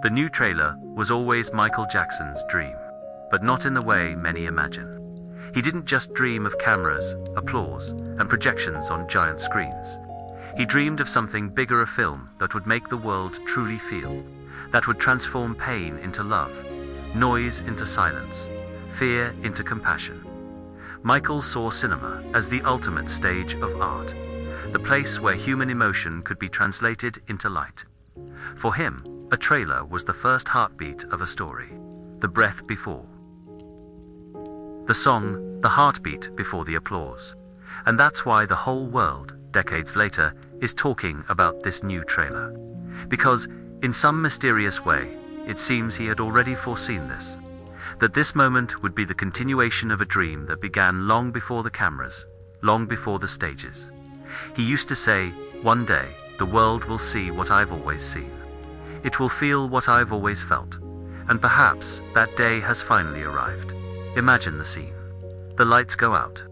The new trailer was always Michael Jackson's dream, but not in the way many imagine. He didn't just dream of cameras, applause, and projections on giant screens. He dreamed of something bigger, a film that would make the world truly feel, that would transform pain into love, noise into silence, fear into compassion. Michael saw cinema as the ultimate stage of art, the place where human emotion could be translated into light. For him, a trailer was the first heartbeat of a story, the breath before the song, the heartbeat before the applause. And that's why the whole world, decades later, is talking about this new trailer. Because, in some mysterious way, it seems he had already foreseen this. That this moment would be the continuation of a dream that began long before the cameras, long before the stages. He used to say, "One day, the world will see what I've always seen. It will feel what I've always felt." And perhaps that day has finally arrived. Imagine the scene. The lights go out.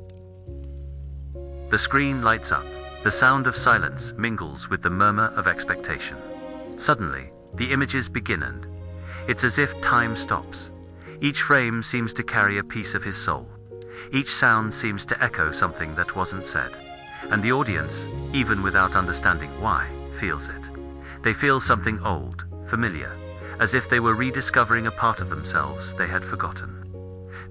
The screen lights up. The sound of silence mingles with the murmur of expectation. Suddenly, the images begin, and it's as if time stops. Each frame seems to carry a piece of his soul. Each sound seems to echo something that wasn't said. And the audience, even without understanding why, feels it. They feel something old, familiar, as if they were rediscovering a part of themselves they had forgotten.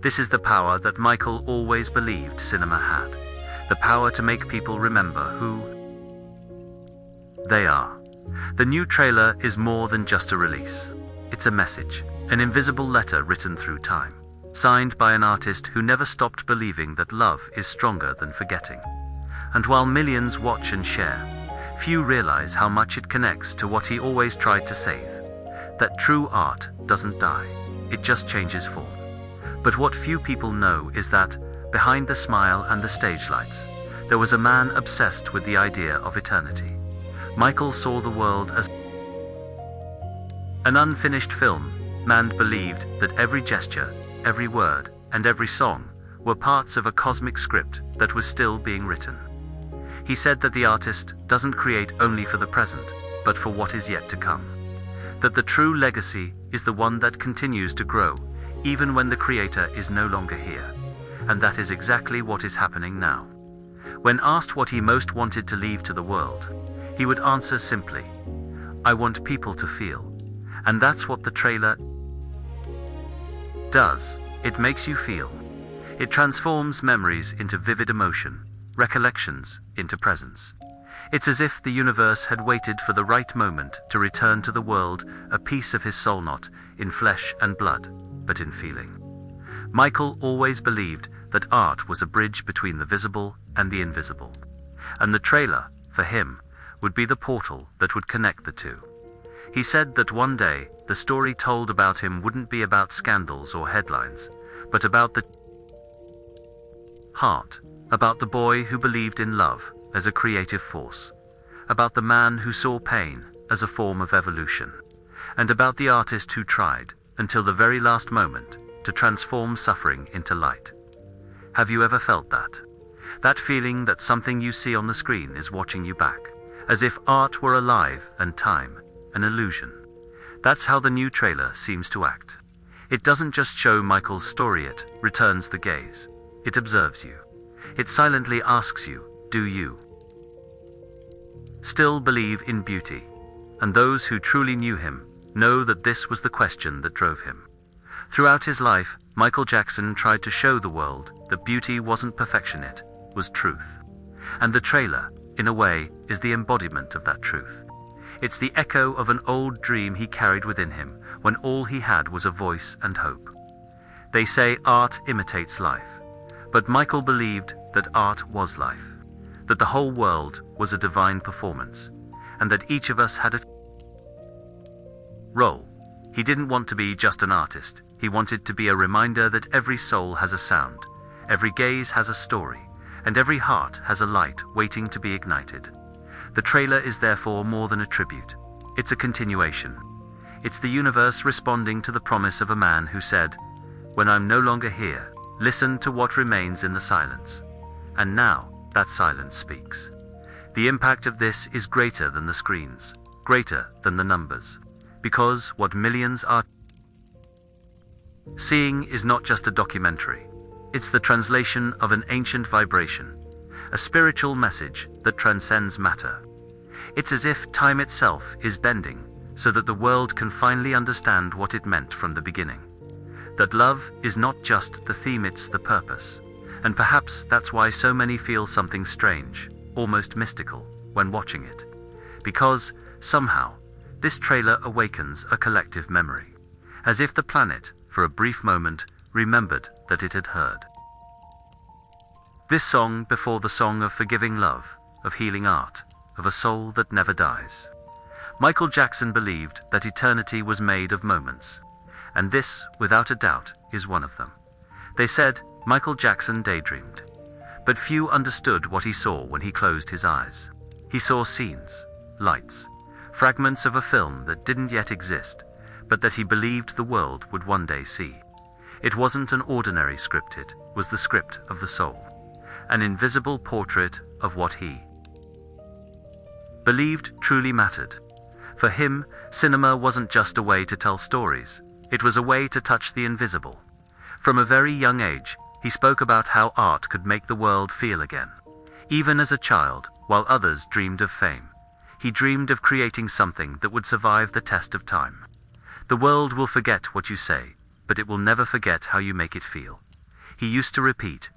This is the power that Michael always believed cinema had. The power to make people remember who they are. The new trailer is more than just a release. It's a message, an invisible letter written through time, signed by an artist who never stopped believing that love is stronger than forgetting. And while millions watch and share, few realize how much it connects to what he always tried to save. That true art doesn't die, it just changes form. But what few people know is that, behind the smile and the stage lights, there was a man obsessed with the idea of eternity. Michael saw the world as an unfinished film, and believed that every gesture, every word, and every song were parts of a cosmic script that was still being written. He said that the artist doesn't create only for the present, but for what is yet to come. That the true legacy is the one that continues to grow, even when the creator is no longer here. And that is exactly what is happening now. When asked what he most wanted to leave to the world, he would answer simply, "I want people to feel." And that's what the trailer does. It makes you feel. It transforms memories into vivid emotion, recollections into presence. It's as if the universe had waited for the right moment to return to the world a piece of his soul, not in flesh and blood, but in feeling. Michael always believed that art was a bridge between the visible and the invisible. And the trailer, for him, would be the portal that would connect the two. He said that one day, the story told about him wouldn't be about scandals or headlines, but about the heart, about the boy who believed in love as a creative force, about the man who saw pain as a form of evolution, and about the artist who tried, until the very last moment, to transform suffering into light. Have you ever felt that? That feeling that something you see on the screen is watching you back, as if art were alive and time an illusion. That's how the new trailer seems to act. It doesn't just show Michael's story, it returns the gaze. It observes you. It silently asks you, do you still believe in beauty? And those who truly knew him know that this was the question that drove him. Throughout his life, Michael Jackson tried to show the world that beauty wasn't perfection, it was truth. And the trailer, in a way, is the embodiment of that truth. It's the echo of an old dream he carried within him when all he had was a voice and hope. They say art imitates life, but Michael believed that art was life, that the whole world was a divine performance, and that each of us had a role. He didn't want to be just an artist. He wanted to be a reminder that every soul has a sound, every gaze has a story, and every heart has a light waiting to be ignited. The trailer is therefore more than a tribute. It's a continuation. It's the universe responding to the promise of a man who said, "When I'm no longer here, listen to what remains in the silence." And now, that silence speaks. The impact of this is greater than the screens, greater than the numbers. because what millions are seeing is not just a documentary. It's the translation of an ancient vibration, a spiritual message that transcends matter. It's as if time itself is bending so that the world can finally understand what it meant from the beginning. That love is not just the theme, it's the purpose. And perhaps that's why so many feel something strange, almost mystical, when watching it. Because, somehow, this trailer awakens a collective memory. As if the planet, for a brief moment, remembered that it had heard. This song before the song of forgiving love, of healing art, of a soul that never dies. Michael Jackson believed that eternity was made of moments. And this, without a doubt, is one of them. They said Michael Jackson daydreamed. But few understood what he saw when he closed his eyes. He saw scenes, lights, fragments of a film that didn't yet exist, but that he believed the world would one day see. It wasn't an ordinary script, it was the script of the soul. An invisible portrait of what he believed truly mattered. For him, cinema wasn't just a way to tell stories, it was a way to touch the invisible. From a very young age, he spoke about how art could make the world feel again. Even as a child, while others dreamed of fame, he dreamed of creating something that would survive the test of time. The world will forget what you say, but it will never forget how you make it feel. He used to repeat,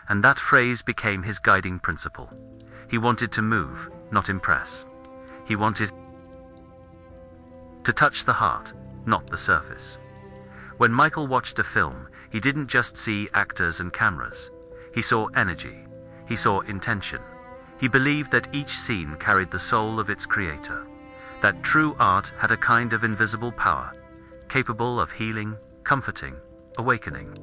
and that phrase became his guiding principle. He wanted to move, not impress. He wanted to touch the heart, not the surface. When Michael watched a film, he didn't just see actors and cameras. He saw energy. He saw intention. He believed that each scene carried the soul of its creator. That true art had a kind of invisible power, capable of healing, comforting, awakening.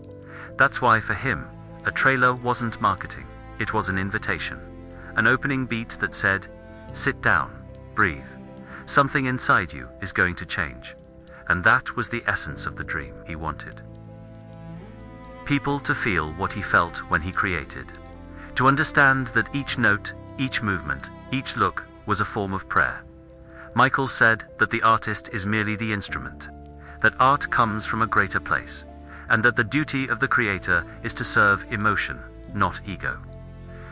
That's why for him, a trailer wasn't marketing. It was an invitation. An opening beat that said, "Sit down, breathe. Something inside you is going to change." And that was the essence of the dream he wanted. People to feel what he felt when he created. To understand that each note, each movement, each look was a form of prayer. Michael said that the artist is merely the instrument, that art comes from a greater place, and that the duty of the creator is to serve emotion, not ego.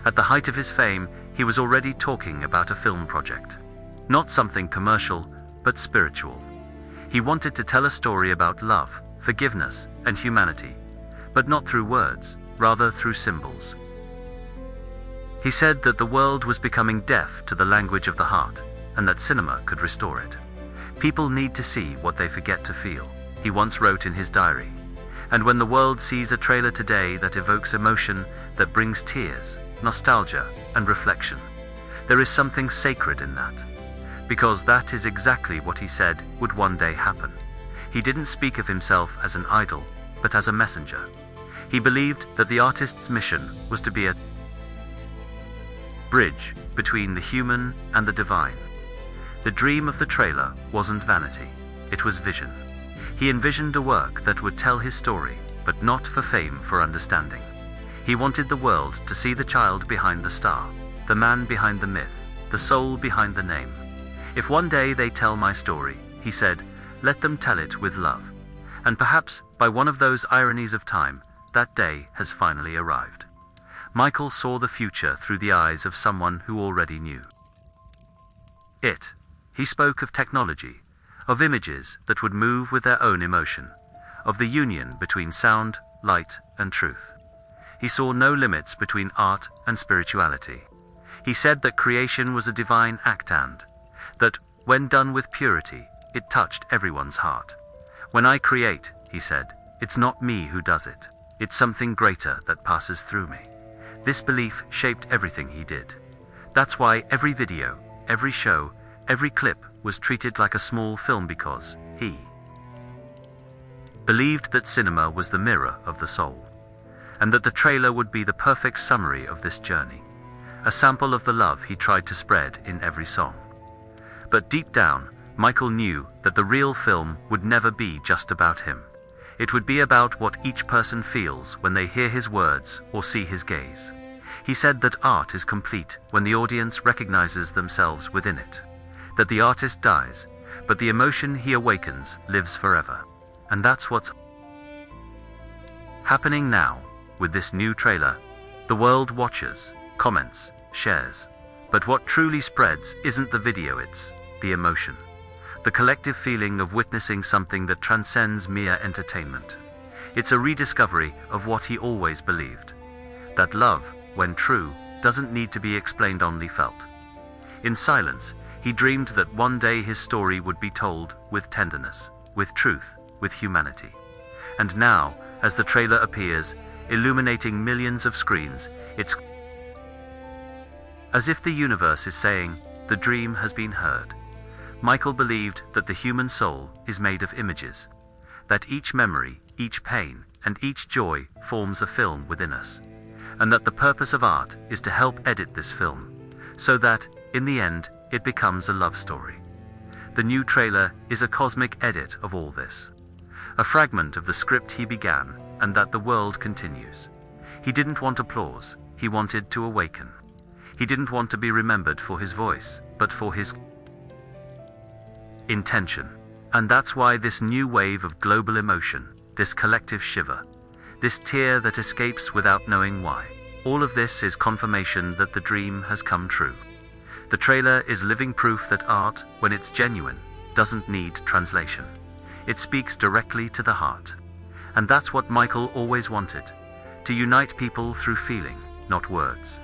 At the height of his fame, he was already talking about a film project. Not something commercial, but spiritual. He wanted to tell a story about love, forgiveness, and humanity, but not through words, rather through symbols. He said that the world was becoming deaf to the language of the heart, and that cinema could restore it. People need to see what they forget to feel, he once wrote in his diary. And when the world sees a trailer today that evokes emotion, that brings tears, nostalgia, and reflection, there is something sacred in that. Because that is exactly what he said would one day happen. He didn't speak of himself as an idol, but as a messenger. He believed that the artist's mission was to be a bridge between the human and the divine. The dream of the trailer wasn't vanity, it was vision. He envisioned a work that would tell his story, but not for fame, for understanding. He wanted the world to see the child behind the star, the man behind the myth, the soul behind the name. If one day they tell my story, he said, let them tell it with love. And perhaps, by one of those ironies of time, that day has finally arrived. Michael saw the future through the eyes of someone who already knew it. He spoke of technology, of images that would move with their own emotion, of the union between sound, light, and truth. He saw no limits between art and spirituality. He said that creation was a divine act and that, when done with purity, it touched everyone's heart. When I create, he said, it's not me who does it. It's something greater that passes through me. This belief shaped everything he did. That's why every video, every show, every clip was treated like a small film, because he believed that cinema was the mirror of the soul, and that the trailer would be the perfect summary of this journey, a sample of the love he tried to spread in every song. But deep down, Michael knew that the real film would never be just about him. It would be about what each person feels when they hear his words or see his gaze. He said that art is complete when the audience recognizes themselves within it, that the artist dies, but the emotion he awakens lives forever. And that's what's happening now with this new trailer. The world watches, comments, shares. But what truly spreads isn't the video, it's the emotion. The collective feeling of witnessing something that transcends mere entertainment. It's a rediscovery of what he always believed. That love, when true, doesn't need to be explained, only felt. In silence, he dreamed that one day his story would be told with tenderness, with truth, with humanity. And now, as the trailer appears, illuminating millions of screens, it's as if the universe is saying, the dream has been heard. Michael believed that the human soul is made of images, that each memory, each pain, and each joy forms a film within us, and that the purpose of art is to help edit this film, so that, in the end, it becomes a love story. The new trailer is a cosmic edit of all this. A fragment of the script he began, and that the world continues. He didn't want applause, he wanted to awaken. He didn't want to be remembered for his voice, but for his intention. And that's why this new wave of global emotion, this collective shiver, this tear that escapes without knowing why, all of this is confirmation that the dream has come true. The trailer is living proof that art, when it's genuine, doesn't need translation. It speaks directly to the heart. And that's what Michael always wanted, to unite people through feeling, not words.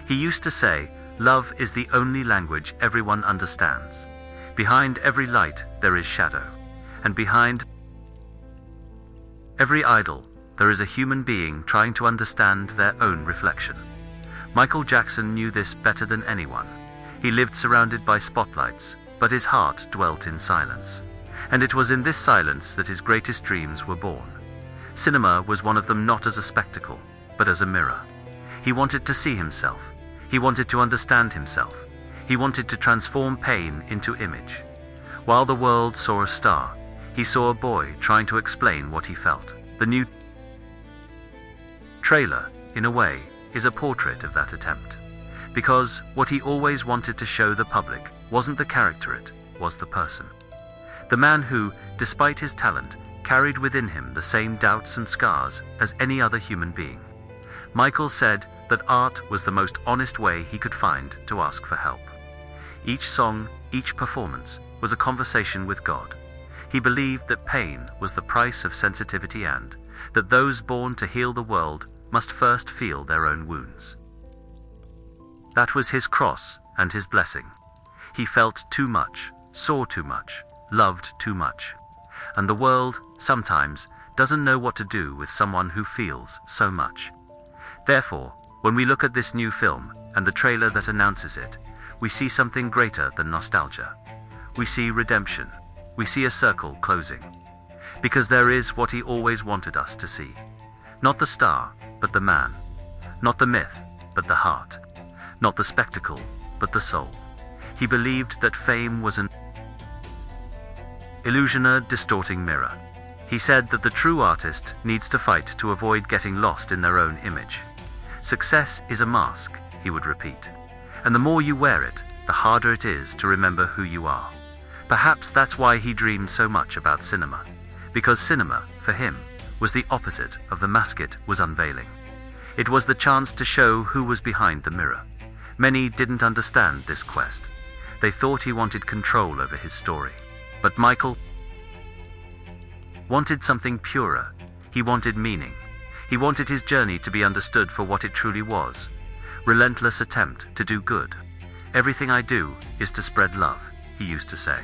He used to say, love is the only language everyone understands. Behind every light, there is shadow. And behind every idol, there is a human being trying to understand their own reflection. Michael Jackson knew this better than anyone. He lived surrounded by spotlights, but his heart dwelt in silence. And it was in this silence that his greatest dreams were born. Cinema was one of them, not as a spectacle, but as a mirror. He wanted to see himself. He wanted to understand himself. He wanted to transform pain into image. While the world saw a star, he saw a boy trying to explain what he felt. The new trailer, in a way, is a portrait of that attempt. Because what he always wanted to show the public wasn't the character, it was the person. The man who, despite his talent, carried within him the same doubts and scars as any other human being. Michael said that art was the most honest way he could find to ask for help. Each song, each performance, was a conversation with God. He believed that pain was the price of sensitivity and that those born to heal the world must first feel their own wounds. That was his cross and his blessing. He felt too much, saw too much, loved too much. And the world, sometimes, doesn't know what to do with someone who feels so much. Therefore, when we look at this new film and the trailer that announces it, we see something greater than nostalgia. We see redemption. We see a circle closing. Because there is what he always wanted us to see. Not the star, but the man. Not the myth, but the heart. Not the spectacle, but the soul. He believed that fame was an illusioner distorting mirror. He said that the true artist needs to fight to avoid getting lost in their own image. Success is a mask, he would repeat. And the more you wear it, the harder it is to remember who you are. Perhaps that's why he dreamed so much about cinema. Because cinema, for him, was the opposite of the mask it was unveiling. It was the chance to show who was behind the mirror. Many didn't understand this quest. They thought he wanted control over his story. But Michael wanted something purer. He wanted meaning. He wanted his journey to be understood for what it truly was. Relentless attempt to do good. Everything I do is to spread love, he used to say.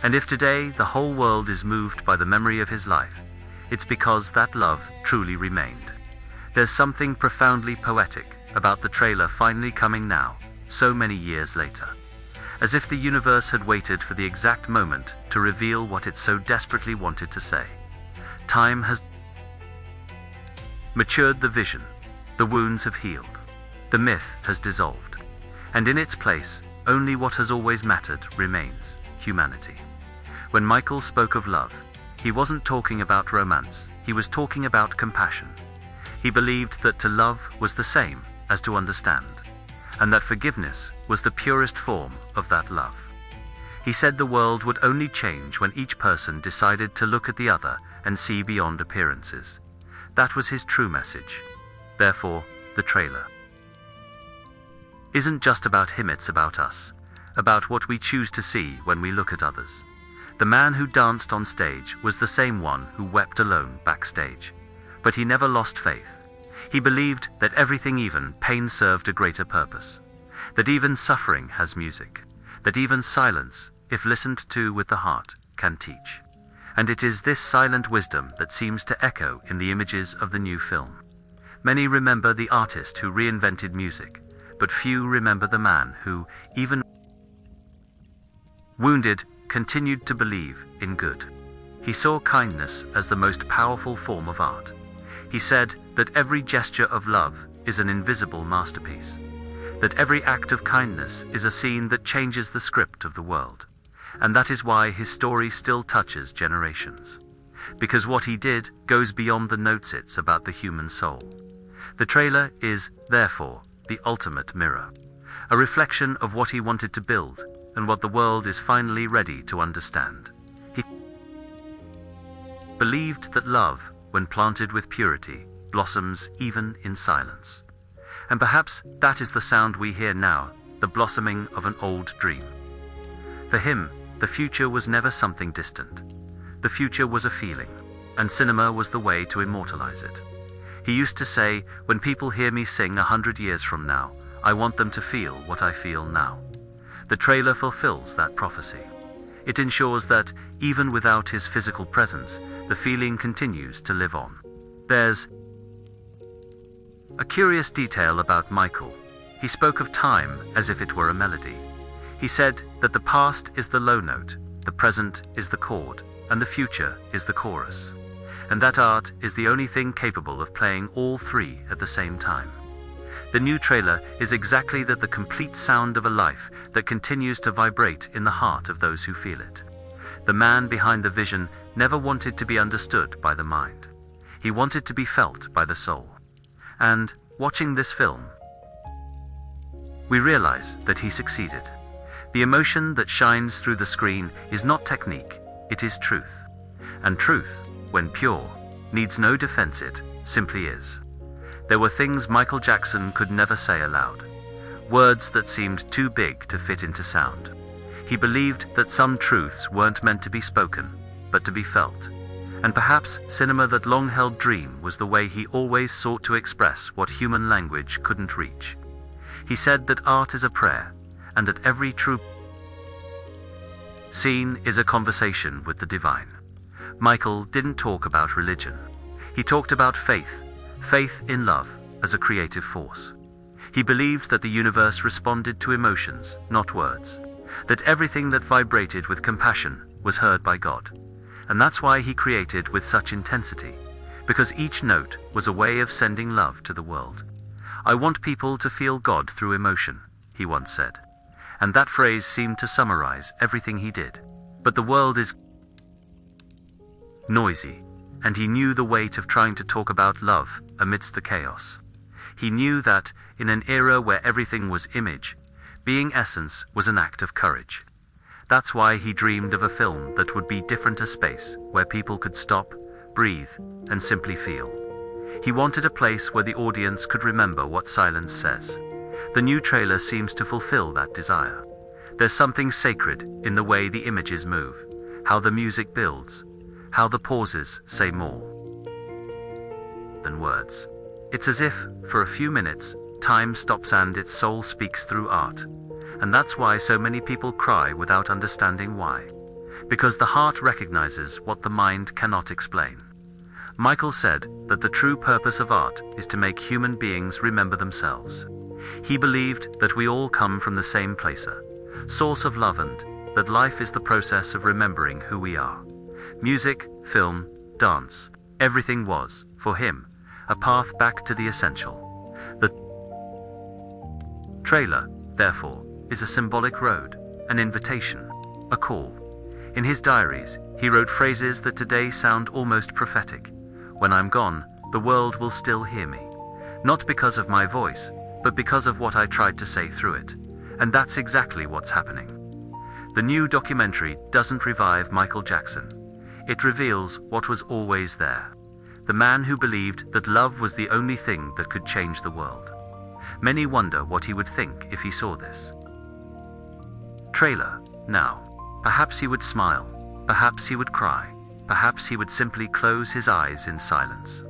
And if today the whole world is moved by the memory of his life, it's because that love truly remained. There's something profoundly poetic about the trailer finally coming now, so many years later. As if the universe had waited for the exact moment to reveal what it so desperately wanted to say. Time has matured the vision. The wounds have healed. The myth has dissolved. And in its place, only what has always mattered remains: humanity. When Michael spoke of love, he wasn't talking about romance, he was talking about compassion. He believed that to love was the same as to understand, and that forgiveness was the purest form of that love. He said the world would only change when each person decided to look at the other and see beyond appearances. That was his true message. Therefore, the trailer isn't just about him, it's about us, about what we choose to see when we look at others. The man who danced on stage was the same one who wept alone backstage. But he never lost faith. He believed that everything, even pain, served a greater purpose. That even suffering has music. That even silence, if listened to with the heart, can teach. And it is this silent wisdom that seems to echo in the images of the new film. Many remember the artist who reinvented music, but few remember the man who, even wounded, continued to believe in good. He saw kindness as the most powerful form of art. He said that every gesture of love is an invisible masterpiece, that every act of kindness is a scene that changes the script of the world. And that is why his story still touches generations. Because what he did goes beyond the notes. It's about the human soul. The trailer is, therefore, the ultimate mirror, a reflection of what he wanted to build and what the world is finally ready to understand. He believed that love, when planted with purity, blossoms even in silence. And perhaps that is the sound we hear now, the blossoming of an old dream. For him, the future was never something distant. The future was a feeling, and cinema was the way to immortalize it. He used to say, when people hear me sing 100 years from now, I want them to feel what I feel now. The trailer fulfills that prophecy. It ensures that, even without his physical presence, the feeling continues to live on. There's a curious detail about Michael. He spoke of time as if it were a melody. He said that the past is the low note, the present is the chord, and the future is the chorus. And that art is the only thing capable of playing all three at the same time. The new trailer is exactly that, the complete sound of a life that continues to vibrate in the heart of those who feel it. The man behind the vision never wanted to be understood by the mind. He wanted to be felt by the soul. And, watching this film, we realize that he succeeded. The emotion that shines through the screen is not technique, it is truth. And truth, when pure, needs no defense, it simply is. There were things Michael Jackson could never say aloud, words that seemed too big to fit into sound. He believed that some truths weren't meant to be spoken, but to be felt. And perhaps cinema, that long-held dream, was the way he always sought to express what human language couldn't reach. He said that art is a prayer, and that every true scene is a conversation with the divine. Michael didn't talk about religion. He talked about faith in love as a creative force. He believed that the universe responded to emotions, not words, that everything that vibrated with compassion was heard by God. And that's why he created with such intensity, because each note was a way of sending love to the world. I want people to feel God through emotion, he once said. And that phrase seemed to summarize everything he did. But the world is noisy, and he knew the weight of trying to talk about love amidst the chaos. He knew that, in an era where everything was image, being essence was an act of courage. That's why he dreamed of a film that would be different, a space where people could stop, breathe, and simply feel. He wanted a place where the audience could remember what silence says. The new trailer seems to fulfill that desire. There's something sacred in the way the images move, how the music builds, how the pauses say more than words. It's as if, for a few minutes, time stops and its soul speaks through art. And that's why so many people cry without understanding why. Because the heart recognizes what the mind cannot explain. Michael said that the true purpose of art is to make human beings remember themselves. He believed that we all come from the same place, source of love, and that life is the process of remembering who we are. Music, film, dance, everything was, for him, a path back to the essential. The trailer, therefore, is a symbolic road, an invitation, a call. In his diaries, he wrote phrases that today sound almost prophetic. When I'm gone, the world will still hear me. Not because of my voice, but because of what I tried to say through it. And that's exactly what's happening. The new documentary doesn't revive Michael Jackson. It reveals what was always there. The man who believed that love was the only thing that could change the world. Many wonder what he would think if he saw this trailer now. Perhaps he would smile, perhaps he would cry, perhaps he would simply close his eyes in silence.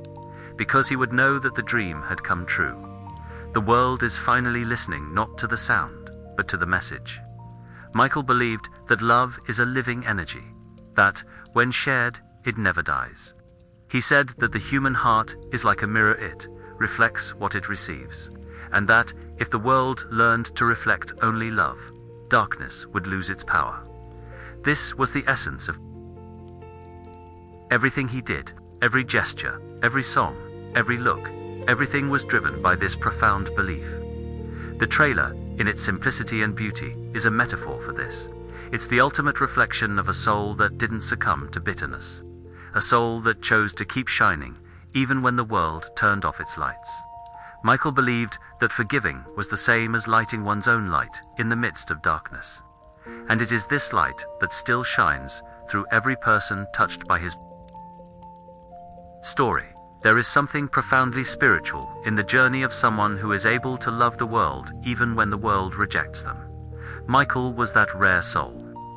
Because he would know that the dream had come true. The world is finally listening not to the sound, but to the message. Michael believed that love is a living energy, that, when shared, it never dies. He said that the human heart is like a mirror, it reflects what it receives, and that, if the world learned to reflect only love, darkness would lose its power. This was the essence of everything he did, every gesture, every song, every look, everything was driven by this profound belief. The trailer, in its simplicity and beauty, is a metaphor for this. It's the ultimate reflection of a soul that didn't succumb to bitterness. A soul that chose to keep shining, even when the world turned off its lights. Michael believed that forgiving was the same as lighting one's own light in the midst of darkness. And it is this light that still shines through every person touched by his story. There is something profoundly spiritual in the journey of someone who is able to love the world even when the world rejects them. Michael was that rare soul,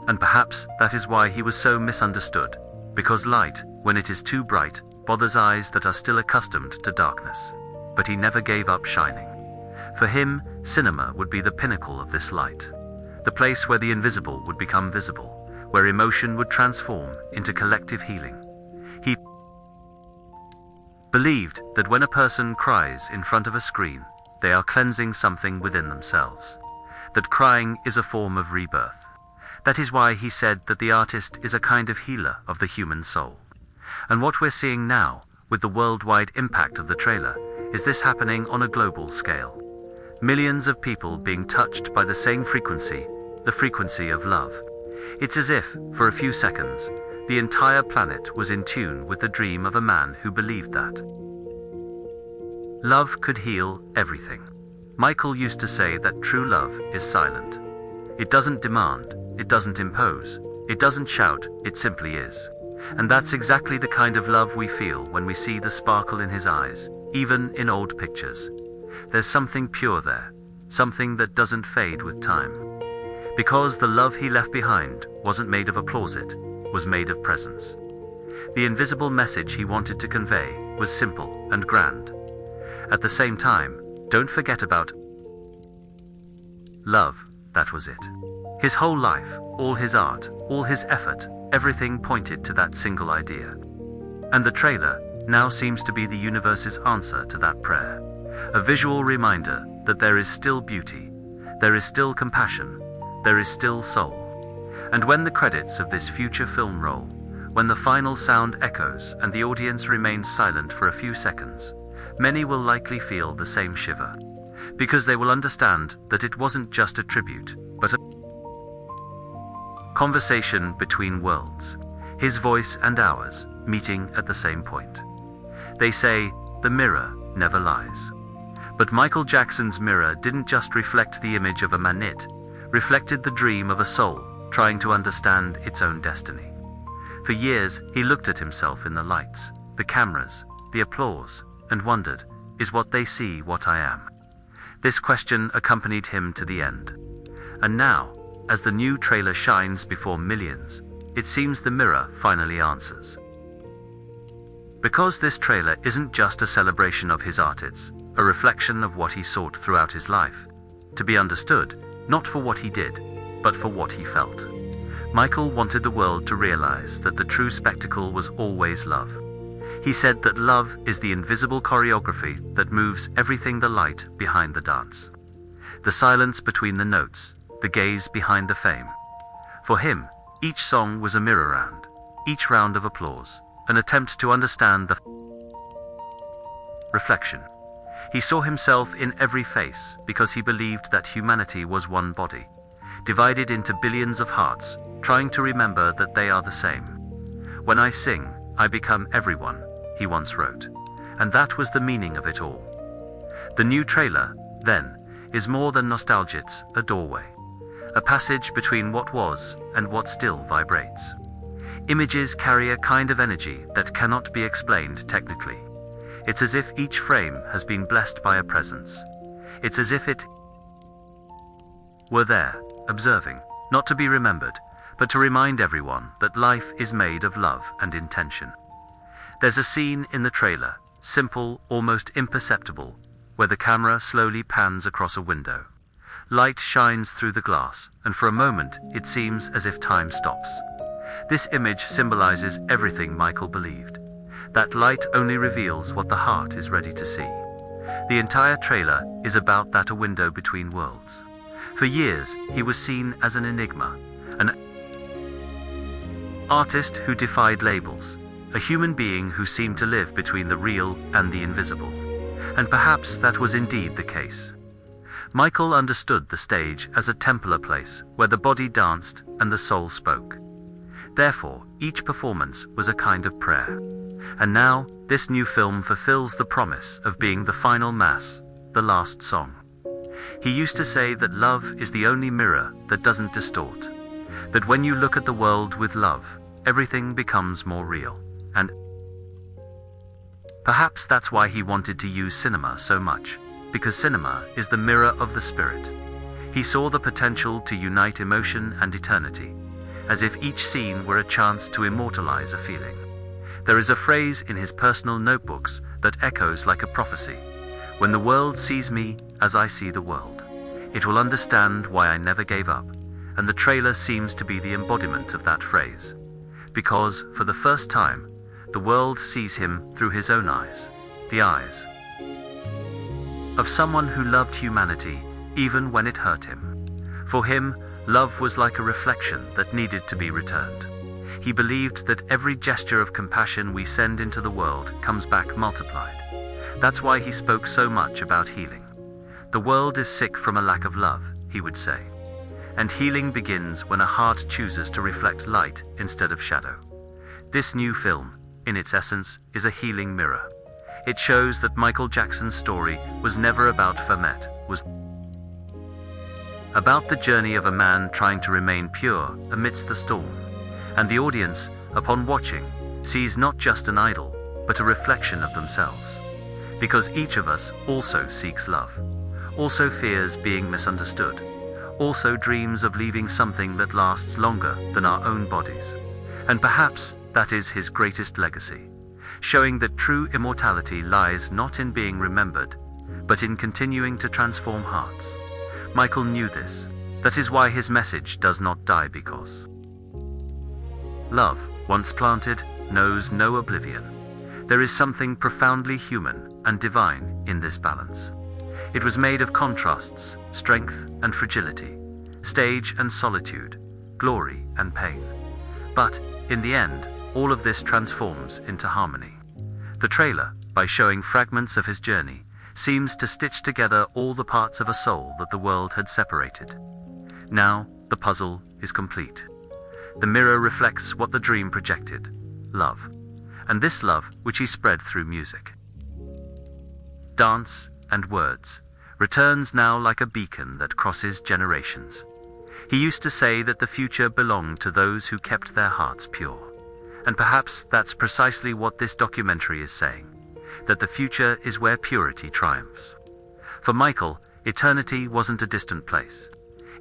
and perhaps that is why he was so misunderstood, because light, when it is too bright, bothers eyes that are still accustomed to darkness. But he never gave up shining. For him, cinema would be the pinnacle of this light, the place where the invisible would become visible, where emotion would transform into collective healing. He believed that when a person cries in front of a screen, they are cleansing something within themselves, that crying is a form of rebirth. That is why he said that the artist is a kind of healer of the human soul. And what we're seeing now, with the worldwide impact of the trailer, is this happening on a global scale. Millions of people being touched by the same frequency, the frequency of love. It's as if, for a few seconds, the entire planet was in tune with the dream of a man who believed that love could heal everything. Michael used to say that true love is silent. It doesn't demand, it doesn't impose, it doesn't shout, it simply is. And that's exactly the kind of love we feel when we see the sparkle in his eyes, even in old pictures. There's something pure there, something that doesn't fade with time. Because the love he left behind wasn't made of applause, it was made of presence. The invisible message he wanted to convey was simple and grand. At the same time, don't forget about love, that was it. His whole life, all his art, all his effort, everything pointed to that single idea. And the trailer now seems to be the universe's answer to that prayer. A visual reminder that there is still beauty, there is still compassion, there is still soul. And when the credits of this future film roll, when the final sound echoes and the audience remains silent for a few seconds, many will likely feel the same shiver. Because they will understand that it wasn't just a tribute, but a conversation between worlds, his voice and ours, meeting at the same point. They say, the mirror never lies. But Michael Jackson's mirror didn't just reflect the image of a man, it reflected the dream of a soul trying to understand its own destiny. For years, he looked at himself in the lights, the cameras, the applause, and wondered, is what they see what I am? This question accompanied him to the end. And now, as the new trailer shines before millions, it seems the mirror finally answers. Because this trailer isn't just a celebration of his art, it's a reflection of what he sought throughout his life, to be understood, not for what he did, but for what he felt. Michael wanted the world to realize that the true spectacle was always love. He said that love is the invisible choreography that moves everything, the light behind the dance, the silence between the notes, the gaze behind the fame. For him, each song was a mirror round, each round of applause, an attempt to understand the reflection. He saw himself in every face because he believed that humanity was one body, divided into billions of hearts, trying to remember that they are the same. When I sing, I become everyone, he once wrote. And that was the meaning of it all. The new trailer, then, is more than nostalgia, it's a doorway. a passage between what was and what still vibrates. Images carry a kind of energy that cannot be explained technically. It's as if each frame has been blessed by a presence. It's as if it were there, observing, not to be remembered, but to remind everyone that life is made of love and intention. There's a scene in the trailer, simple, almost imperceptible, where the camera slowly pans across a window. Light shines through the glass, and for a moment it seems as if time stops. This image symbolizes everything Michael believed. That light only reveals what the heart is ready to see. The entire trailer is about that, a window between worlds. For years, he was seen as an enigma, an artist who defied labels, a human being who seemed to live between the real and the invisible. And perhaps that was indeed the case. Michael understood the stage as a templar place where the body danced and the soul spoke. Therefore, each performance was a kind of prayer. And now, this new film fulfills the promise of being the final mass, the last song. He used to say that love is the only mirror that doesn't distort. That when you look at the world with love, everything becomes more real. And perhaps that's why he wanted to use cinema so much, because cinema is the mirror of the spirit. He saw the potential to unite emotion and eternity, as if each scene were a chance to immortalize a feeling. There is a phrase in his personal notebooks that echoes like a prophecy. When the world sees me as I see the world, it will understand why I never gave up, and the trailer seems to be the embodiment of that phrase. Because, for the first time, the world sees him through his own eyes, the eyes of someone who loved humanity even when it hurt him. For him, love was like a reflection that needed to be returned. He believed that every gesture of compassion we send into the world comes back multiplied. That's why he spoke so much about healing. The world is sick from a lack of love, he would say. And healing begins when a heart chooses to reflect light instead of shadow. This new film, in its essence, is a healing mirror. It shows that Michael Jackson's story was never about ferment, was about the journey of a man trying to remain pure amidst the storm. And the audience, upon watching, sees not just an idol, but a reflection of themselves. Because each of us also seeks love, also fears being misunderstood, also dreams of leaving something that lasts longer than our own bodies. And perhaps that is his greatest legacy, showing that true immortality lies not in being remembered, but in continuing to transform hearts. Michael knew this. That is why his message does not die, because love, once planted, knows no oblivion. There is something profoundly human and divine in this balance. It was made of contrasts, strength and fragility, stage and solitude, glory and pain. But, in the end, all of this transforms into harmony. The trailer, by showing fragments of his journey, seems to stitch together all the parts of a soul that the world had separated. Now, the puzzle is complete. The mirror reflects what the dream projected, love. And this love, which he spread through music, dance, and words, returns now like a beacon that crosses generations. He used to say that the future belonged to those who kept their hearts pure. And perhaps that's precisely what this documentary is saying, that the future is where purity triumphs. For Michael, eternity wasn't a distant place.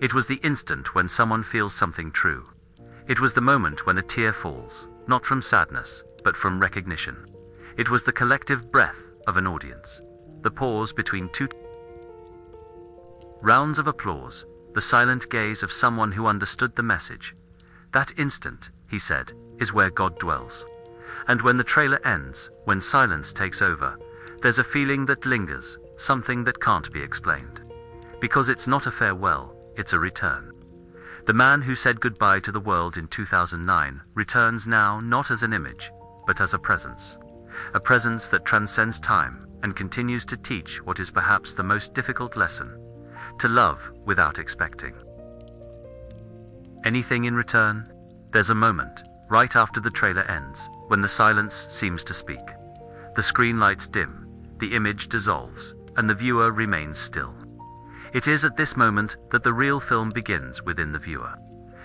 It was the instant when someone feels something true. It was the moment when a tear falls, not from sadness, but from recognition. It was the collective breath of an audience, the pause between two rounds of applause, the silent gaze of someone who understood the message. That instant, he said, is where God dwells. And when the trailer ends, when silence takes over, there's a feeling that lingers, something that can't be explained. Because it's not a farewell, it's a return. The man who said goodbye to the world in 2009 returns now not as an image, but as a presence that transcends time and continues to teach what is perhaps the most difficult lesson: to love without expecting anything in return. There's a moment, right after the trailer ends, when the silence seems to speak. The screen lights dim, the image dissolves, and the viewer remains still. It is at this moment that the real film begins within the viewer.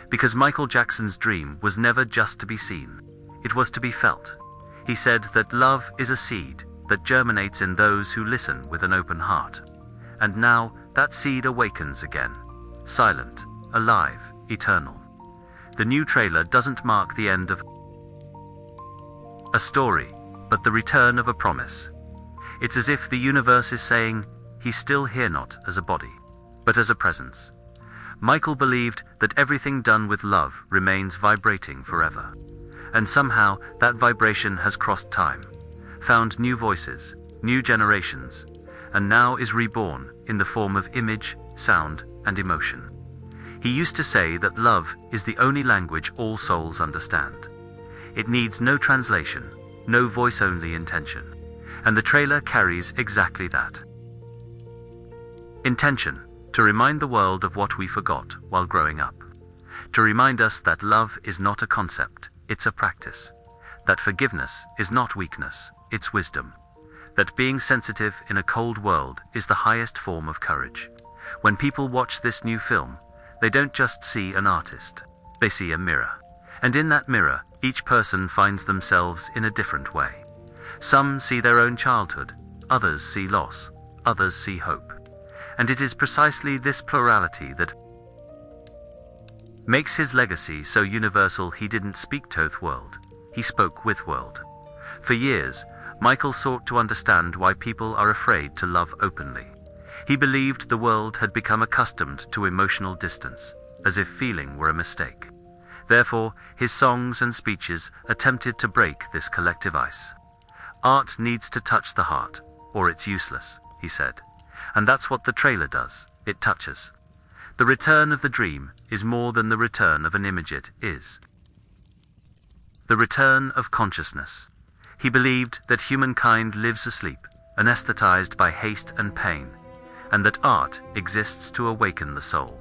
Because Michael Jackson's dream was never just to be seen, it was to be felt. He said that love is a seed that germinates in those who listen with an open heart. And now that seed awakens again, silent, alive, eternal. The new trailer doesn't mark the end of a story, but the return of a promise. It's as if the universe is saying, he's still here, not as a body, but as a presence. Michael believed that everything done with love remains vibrating forever. And somehow that vibration has crossed time, found new voices, new generations, and now is reborn in the form of image, sound, and emotion. He used to say that love is the only language all souls understand. It needs no translation, no voice-only intention. And the trailer carries exactly that. Intention, to remind the world of what we forgot while growing up. To remind us that love is not a concept, it's a practice. That forgiveness is not weakness, it's wisdom. That being sensitive in a cold world is the highest form of courage. When people watch this new film, they don't just see an artist, they see a mirror. And in that mirror, each person finds themselves in a different way. Some see their own childhood, others see loss, others see hope. And it is precisely this plurality that makes his legacy so universal. He didn't speak to world, he spoke with world. For years, Michael sought to understand why people are afraid to love openly. He believed the world had become accustomed to emotional distance, as if feeling were a mistake. Therefore, his songs and speeches attempted to break this collective ice. Art needs to touch the heart, or it's useless, he said. And that's what the trailer does, it touches. The return of the dream is more than the return of an image, it is the return of consciousness. He believed that humankind lives asleep, anesthetized by haste and pain, and that art exists to awaken the soul.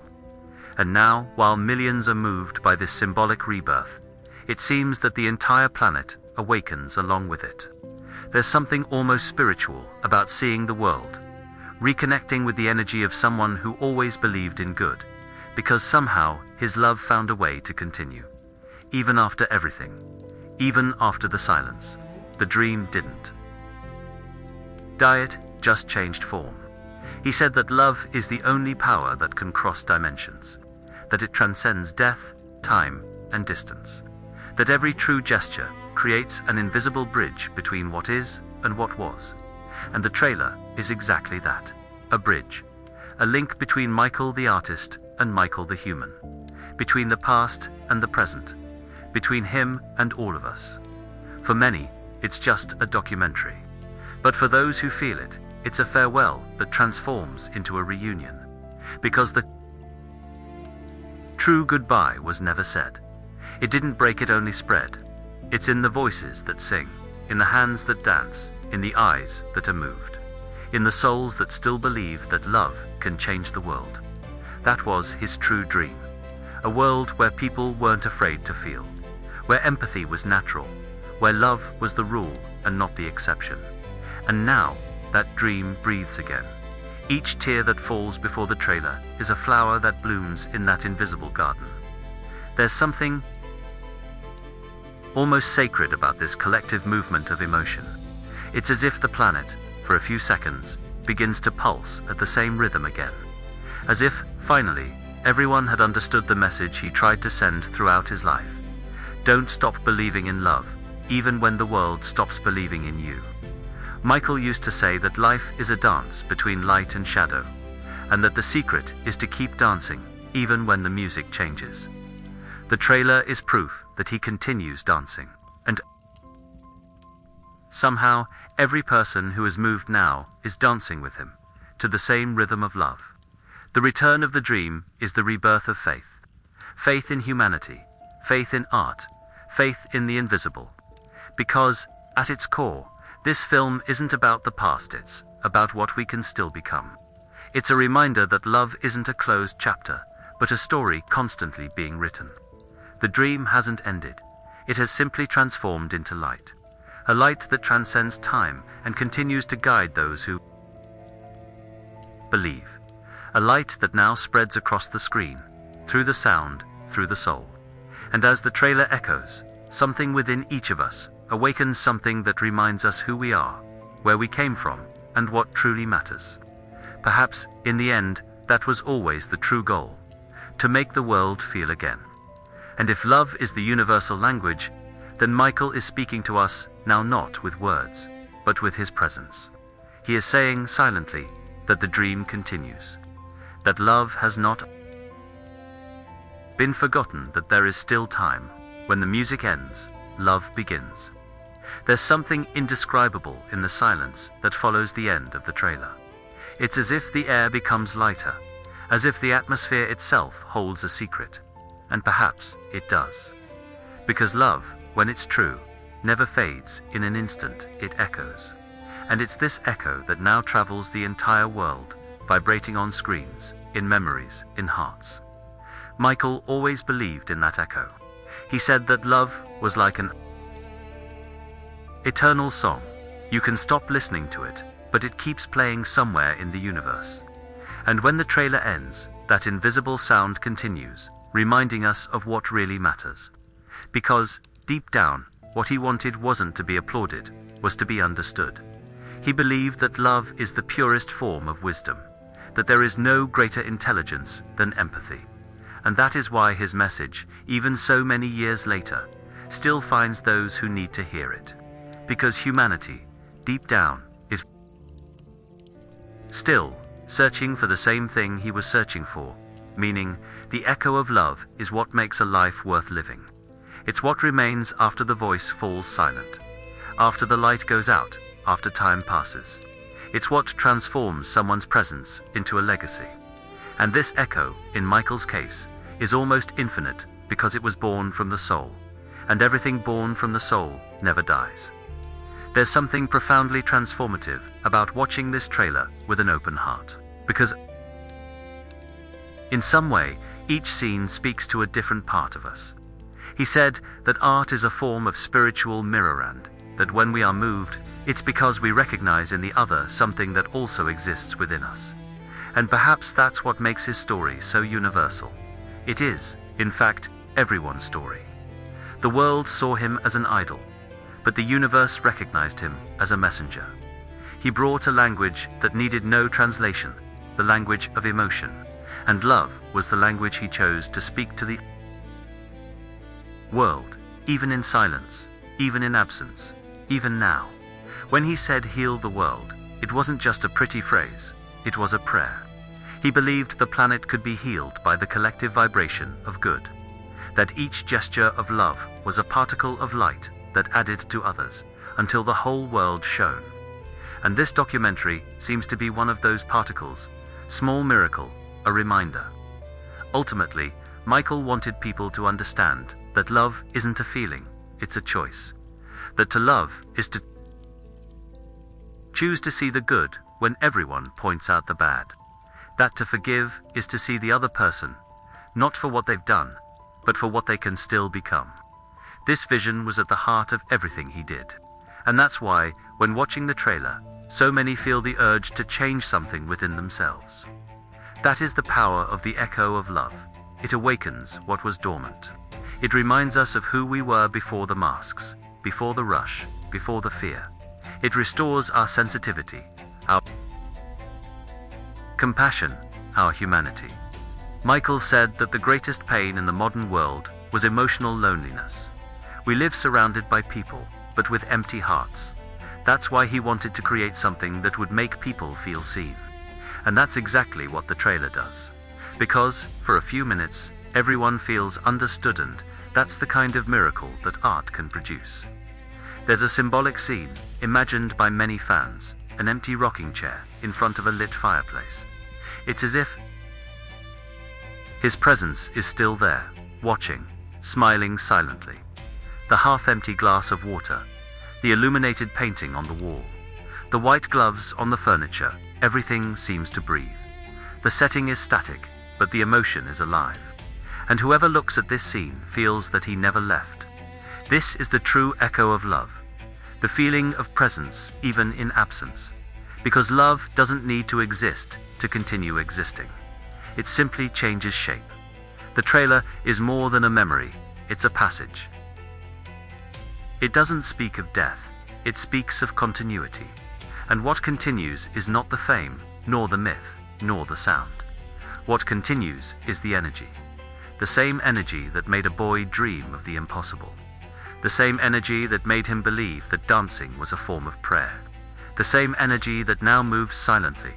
And now, while millions are moved by this symbolic rebirth, it seems that the entire planet awakens along with it. There's something almost spiritual about seeing the world, reconnecting with the energy of someone who always believed in good, because somehow his love found a way to continue. Even after everything, even after the silence, the dream didn't die, it just changed form. He said that love is the only power that can cross dimensions, that it transcends death, time, and distance, that every true gesture creates an invisible bridge between what is and what was. And the trailer is exactly that, a bridge, a link between Michael the artist and Michael the human, between the past and the present, between him and all of us. For many, it's just a documentary, but for those who feel it, it's a farewell that transforms into a reunion, because the true goodbye was never said. It didn't break, it only spread. It's in the voices that sing, in the hands that dance, in the eyes that are moved, in the souls that still believe that love can change the world. That was his true dream, a world where people weren't afraid to feel, where empathy was natural, where love was the rule and not the exception. And now, that dream breathes again. Each tear that falls before the trailer is a flower that blooms in that invisible garden. There's something almost sacred about this collective movement of emotion. It's as if the planet, for a few seconds, begins to pulse at the same rhythm again. As if, finally, everyone had understood the message he tried to send throughout his life. Don't stop believing in love, even when the world stops believing in you. Michael used to say that life is a dance between light and shadow, and that the secret is to keep dancing, even when the music changes. The trailer is proof that he continues dancing, and somehow, every person who has moved now is dancing with him, to the same rhythm of love. The return of the dream is the rebirth of faith. Faith in humanity, faith in art, faith in the invisible. Because, at its core, this film isn't about the past, it's about what we can still become. It's a reminder that love isn't a closed chapter, but a story constantly being written. The dream hasn't ended. It has simply transformed into light. A light that transcends time and continues to guide those who believe. a light that now spreads across the screen, through the sound, through the soul. And as the trailer echoes, something within each of us awakens something that reminds us who we are, where we came from, and what truly matters. Perhaps, in the end, that was always the true goal, to make the world feel again. And if love is the universal language, then Michael is speaking to us now not with words, but with his presence. He is saying silently that the dream continues, that love has not been forgotten, that there is still time. When the music ends, love begins. There's something indescribable in the silence that follows the end of the trailer. It's as if the air becomes lighter, as if the atmosphere itself holds a secret. And perhaps it does. Because love, when it's true, never fades in an instant, it echoes. And it's this echo that now travels the entire world, vibrating on screens, in memories, in hearts. Michael always believed in that echo. He said that love was like an eternal song. You can stop listening to it, but it keeps playing somewhere in the universe. And when the trailer ends, that invisible sound continues, reminding us of what really matters. Because, deep down, what he wanted wasn't to be applauded, was to be understood. He believed that love is the purest form of wisdom, that there is no greater intelligence than empathy. And that is why his message, even so many years later, still finds those who need to hear it. Because humanity, deep down, is still searching for the same thing he was searching for, meaning the echo of love is what makes a life worth living. It's what remains after the voice falls silent, after the light goes out, after time passes. It's what transforms someone's presence into a legacy. And this echo, in Michael's case, is almost infinite because it was born from the soul, and everything born from the soul never dies. There's something profoundly transformative about watching this trailer with an open heart, because in some way, each scene speaks to a different part of us. He said that art is a form of spiritual mirror, and that when we are moved, it's because we recognize in the other something that also exists within us. And perhaps that's what makes his story so universal. It is, in fact, everyone's story. The world saw him as an idol, but the universe recognized him as a messenger. He brought a language that needed no translation, the language of emotion, and love was the language he chose to speak to the world, even in silence, even in absence, even now. When he said heal the world, it wasn't just a pretty phrase, it was a prayer. He believed the planet could be healed by the collective vibration of good, that each gesture of love was a particle of light that added to others, until the whole world shone. And this documentary seems to be one of those particles, small miracle, a reminder. Ultimately, Michael wanted people to understand that love isn't a feeling, it's a choice. That to love is to choose to see the good when everyone points out the bad. That to forgive is to see the other person, not for what they've done, but for what they can still become. This vision was at the heart of everything he did. And that's why, when watching the trailer, so many feel the urge to change something within themselves. That is the power of the echo of love. It awakens what was dormant. It reminds us of who we were before the masks, before the rush, before the fear. It restores our sensitivity, our compassion, our humanity. Michael said that the greatest pain in the modern world was emotional loneliness. We live surrounded by people, but with empty hearts. That's why he wanted to create something that would make people feel seen. And that's exactly what the trailer does. Because, for a few minutes, everyone feels understood, and that's the kind of miracle that art can produce. There's a symbolic scene, imagined by many fans, an empty rocking chair in front of a lit fireplace. It's as if his presence is still there, watching, smiling silently. The half-empty glass of water, the illuminated painting on the wall, the white gloves on the furniture, everything seems to breathe. The setting is static, but the emotion is alive. And whoever looks at this scene feels that he never left. This is the true echo of love, the feeling of presence even in absence. Because love doesn't need to exist to continue existing. It simply changes shape. The trailer is more than a memory, it's a passage. It doesn't speak of death, it speaks of continuity. And what continues is not the fame, nor the myth, nor the sound. What continues is the energy. The same energy that made a boy dream of the impossible. The same energy that made him believe that dancing was a form of prayer. The same energy that now moves silently,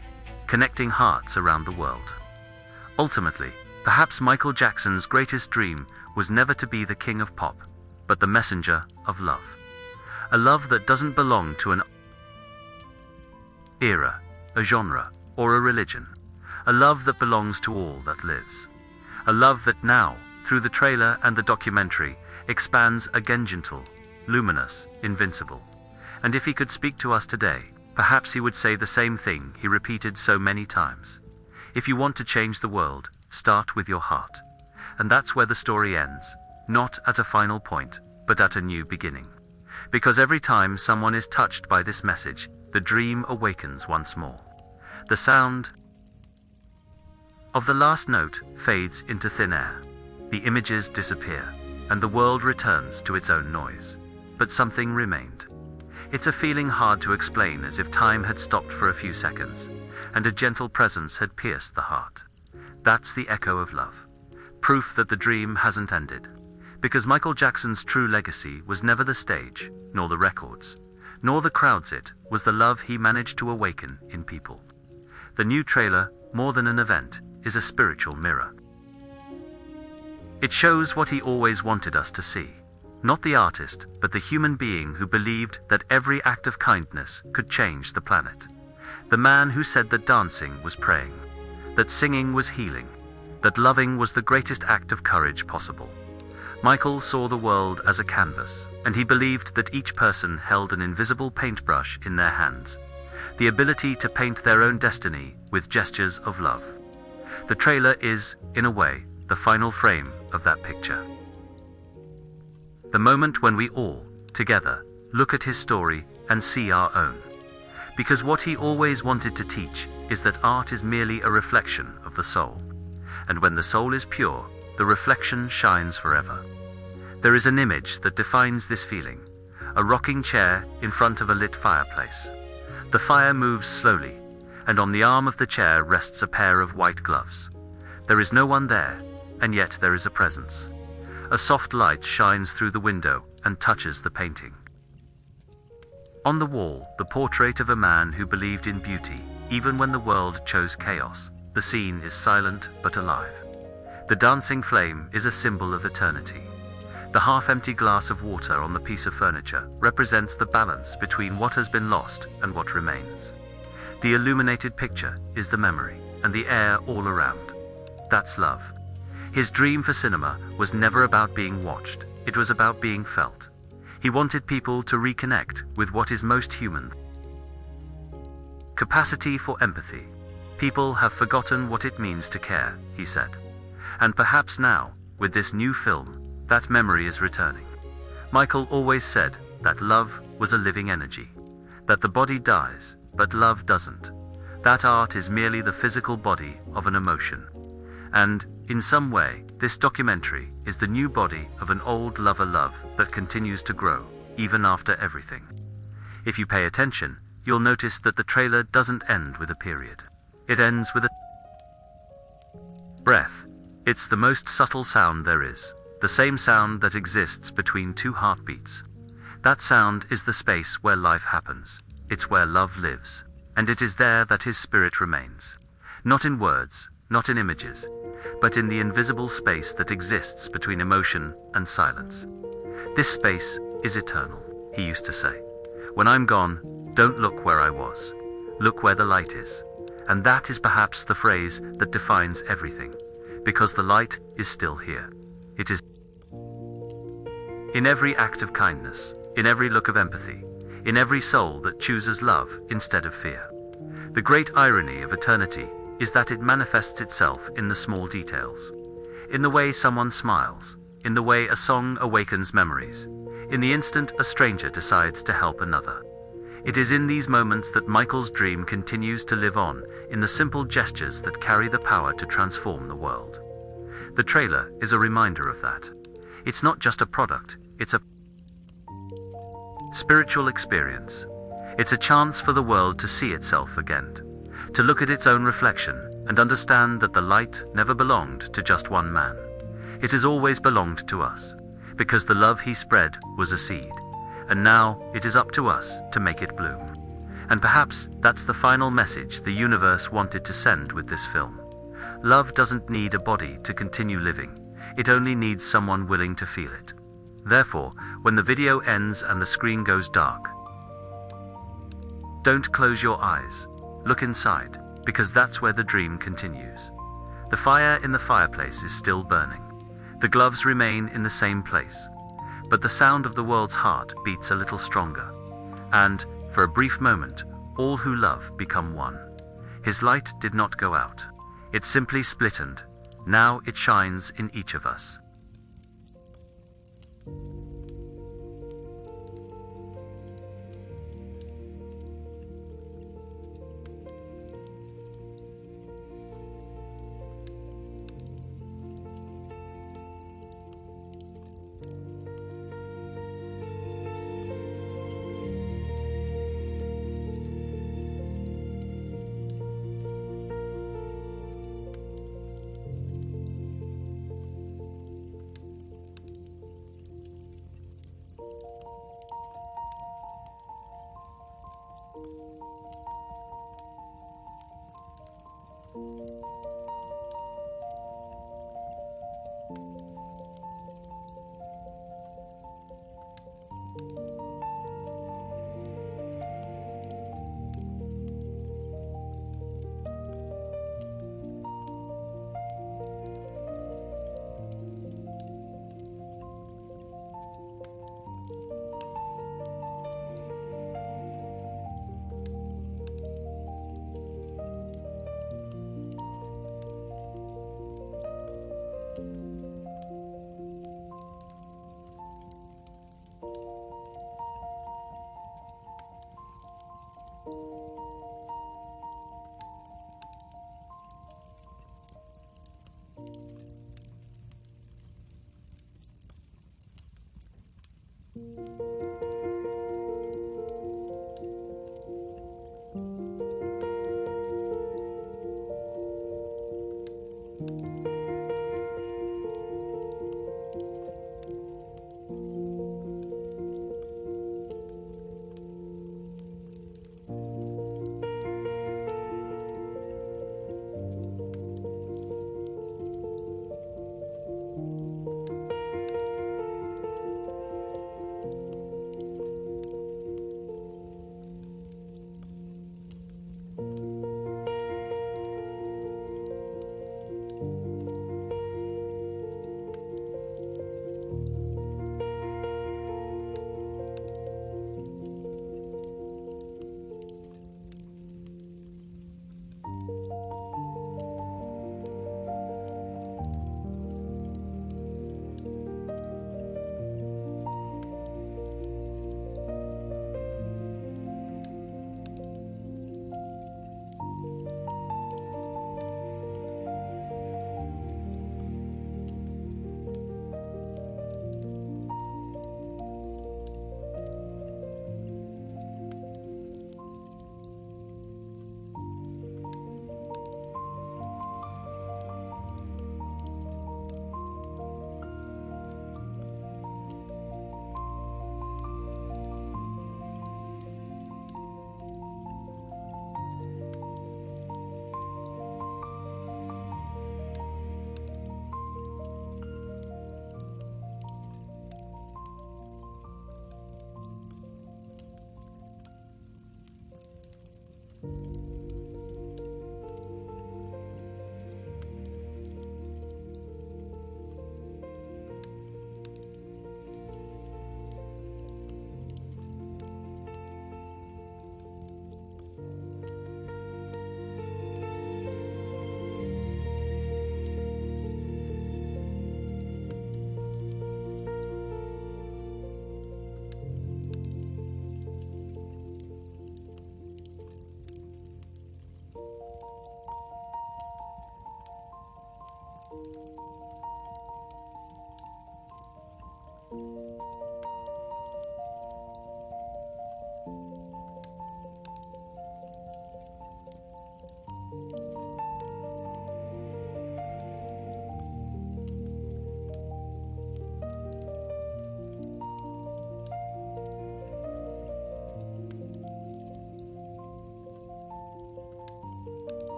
connecting hearts around the world. Ultimately, perhaps Michael Jackson's greatest dream was never to be the king of pop, but the messenger of love. A love that doesn't belong to an era, a genre, or a religion. A love that belongs to all that lives. A love that now, through the trailer and the documentary, expands again, gentle, luminous, invincible. And if he could speak to us today, perhaps he would say the same thing he repeated so many times. If you want to change the world, start with your heart. And that's where the story ends, not at a final point, but at a new beginning. Because every time someone is touched by this message, the dream awakens once more. The sound of the last note fades into thin air. The images disappear, and the world returns to its own noise. But something remained. It's a feeling hard to explain, as if time had stopped for a few seconds, and a gentle presence had pierced the heart. That's the echo of love. Proof that the dream hasn't ended. Because Michael Jackson's true legacy was never the stage, nor the records, nor the crowds. It was the love he managed to awaken in people. The new trailer, more than an event, is a spiritual mirror. It shows what he always wanted us to see. Not the artist, but the human being who believed that every act of kindness could change the planet. The man who said that dancing was praying, that singing was healing, that loving was the greatest act of courage possible. Michael saw the world as a canvas, and he believed that each person held an invisible paintbrush in their hands, the ability to paint their own destiny with gestures of love. The trailer is, in a way, the final frame of that picture. The moment when we all, together, look at his story and see our own. Because what he always wanted to teach is that art is merely a reflection of the soul. And when the soul is pure, the reflection shines forever. There is an image that defines this feeling, a rocking chair in front of a lit fireplace. The fire moves slowly, and on the arm of the chair rests a pair of white gloves. There is no one there, and yet there is a presence. A soft light shines through the window and touches the painting. On the wall, the portrait of a man who believed in beauty, even when the world chose chaos. The scene is silent but alive. The dancing flame is a symbol of eternity. The half-empty glass of water on the piece of furniture represents the balance between what has been lost and what remains. The illuminated picture is the memory, and the air all around. That's love. His dream for cinema was never about being watched, it was about being felt. He wanted people to reconnect with what is most human. Capacity for empathy. People have forgotten what it means to care, he said. And perhaps now, with this new film, that memory is returning. Michael always said that love was a living energy, that the body dies, but love doesn't. That art is merely the physical body of an emotion. And, in some way, this documentary is the new body of an old lover love that continues to grow, even after everything. If you pay attention, you'll notice that the trailer doesn't end with a period. It ends with a breath. It's the most subtle sound there is, the same sound that exists between two heartbeats. That sound is the space where life happens. It's where love lives. And it is there that his spirit remains. Not in words, not in images, but in the invisible space that exists between emotion and silence. This space is eternal, he used to say. When I'm gone, don't look where I was. Look where the light is. And that is perhaps the phrase that defines everything. Because the light is still here. It is in every act of kindness, in every look of empathy, in every soul that chooses love instead of fear. The great irony of eternity is that it manifests itself in the small details. In the way someone smiles, in the way a song awakens memories, in the instant a stranger decides to help another. It is in these moments that Michael's dream continues to live on, in the simple gestures that carry the power to transform the world. The trailer is a reminder of that. It's not just a product, it's a spiritual experience. It's a chance for the world to see itself again, to look at its own reflection and understand that the light never belonged to just one man. It has always belonged to us, because the love he spread was a seed, and now it is up to us to make it bloom. And perhaps that's the final message the universe wanted to send with this film. Love doesn't need a body to continue living. It only needs someone willing to feel it. Therefore, when the video ends and the screen goes dark, don't close your eyes. Look inside, because that's where the dream continues. The fire in the fireplace is still burning. The gloves remain in the same place. But the sound of the world's heart beats a little stronger. And, for a brief moment, all who love become one. His light did not go out. It simply split, and now it shines in each of us.